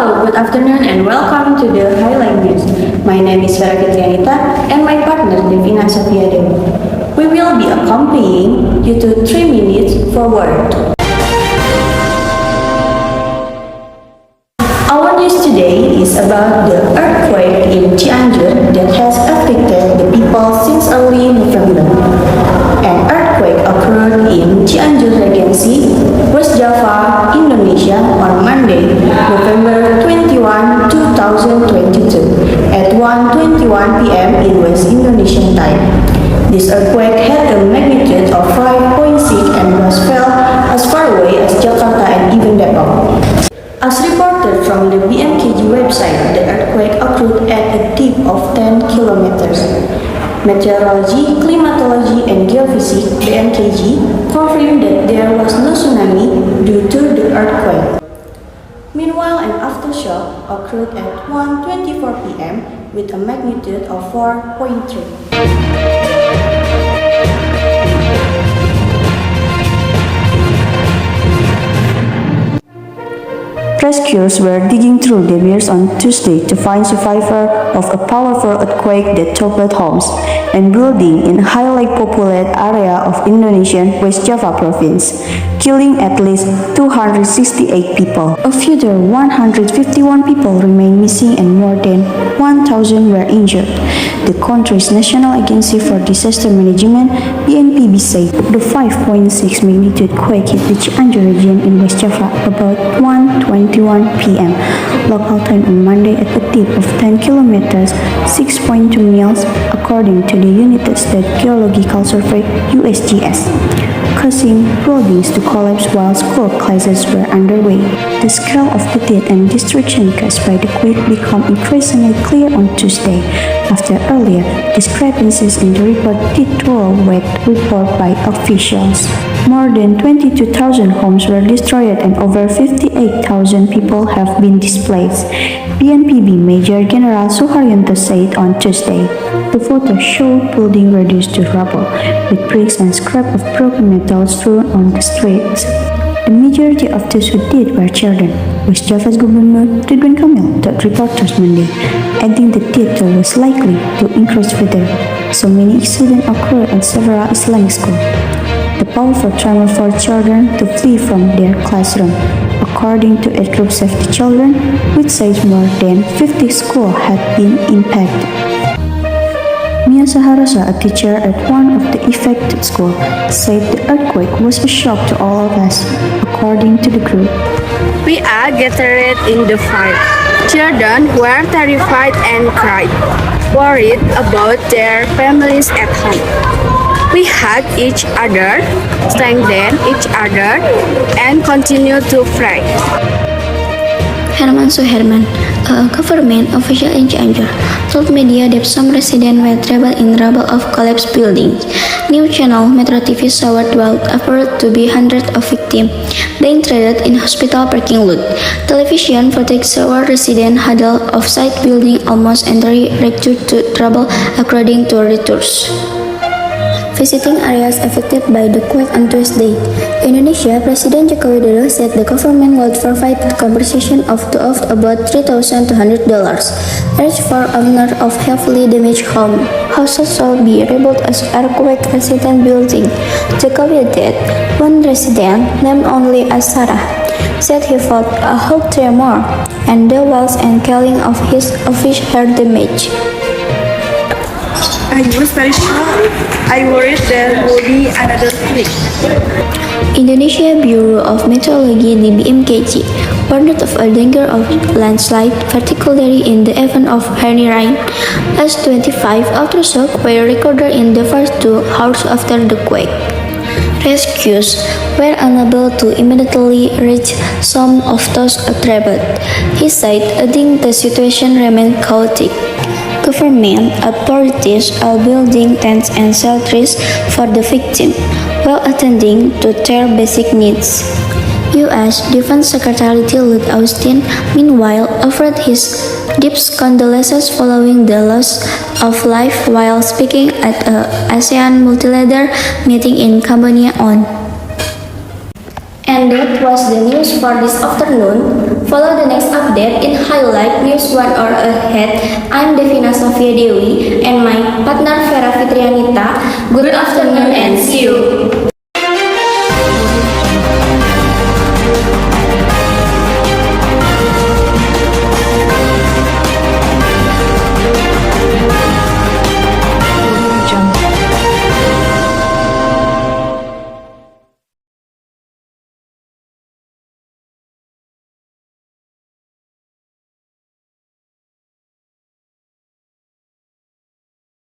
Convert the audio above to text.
Hello, good afternoon and welcome to the Highlight News. My name is Vera Fitrianita and my partner Devina, Sofia, Dewi. We will be accompanying you to 3 minutes forward. Our news today is about the earthquake in Cianjur that has affected the people since early November. An earthquake occurred in Cianjur Regency, West Java, Indonesia on Monday, November 21, 2022 at 1:21 p.m. in West Indonesian time. This earthquake had a magnitude of 5.6 and was felt as far away as Jakarta and even Depok. As reported from the BMKG website, the earthquake occurred at a depth of 10 kilometers. Meteorology, Climatology, and Geophysics (BMKG) confirmed that there was no tsunami due to the earthquake. Meanwhile, an aftershock occurred at 1:24 p.m. with a magnitude of 4.3. Rescuers were digging through debris on Tuesday to find survivors of a powerful earthquake that toppled homes and buildings in a highly populated area of Indonesian West Java province, killing at least 268 people. A further 151 people remain missing and more than 1,000 were injured. The country's National Agency for Disaster Management (BNPB) said the 5.6 magnitude quake hit the Cianjur region in West Java about 1:21 p.m. local time on Monday at a depth of 10 kilometers (6.2 miles), according to the United States Geological Survey (USGS), causing buildings to collapse while school classes were underway. The scale of the death and destruction caused by the quake became increasingly clear on Tuesday, after earlier discrepancies in the report did weight report by officials. More than 22,000 homes were destroyed and over 58,000 people have been displaced, BNPB Major General Suharyanto said on Tuesday. The photos showed buildings reduced to rubble, with bricks and scrap of broken metal strewn on the streets. The majority of those who died were children, West Java's Governor Ridwan Kamil told reporters Monday, adding the death toll was likely to increase further. So many accidents occurred at several Islamic schools. The powerful tremor forced children to flee from their classroom, according to a group Save the Children, which says more than 50 schools had been impacted. Mia Saharasa, a teacher at one of the affected schools, said the earthquake was a shock to all of us, according to the group. We are gathered in the fight. Children were terrified and cried, worried about their families at home. We hugged each other, strengthened each other, and continued to pray. Herman Suherman, a government official in Cianjur, told media that some residents were trapped in rubble of collapsed buildings. News channel Metro TV showed what appeared to be hundreds of victims being treated in hospital parking lot. Television footage showed residents huddled off-site building almost entirely reduced to rubble, according to Reuters. Visiting areas affected by the quake on Tuesday, Indonesia President Joko Widodo said the government would provide compensation of about $3,200, each for owners of heavily damaged homes. Houses shall be rebuilt as earthquake-resistant buildings. Jokowi added, one resident, named only as Sarah, said he felt a hot tremor and the walls and ceiling of his office were damaged. I was very shocked. I worried there would be another quake. Indonesia Bureau of Meteorology di BMKG warned of a danger of landslide, particularly in the event of heavy rain, as 25 aftershocks were recorded in the first 2 hours after the quake. Rescues were unable to immediately reach some of those trapped, he said, adding the situation remained chaotic. Government authorities are building tents and shelters for the victims while attending to their basic needs. U.S. Defense Secretary Lloyd Austin, meanwhile, offered his deep condolences following the loss of life while speaking at an ASEAN multilateral meeting in Cambodia on. And that was the news for this afternoon. Follow the next update in Highlight News 1 hour ahead. I'm Devina, Sofia, Dewi, and my partner Vera Fitrianita. Good afternoon and see you.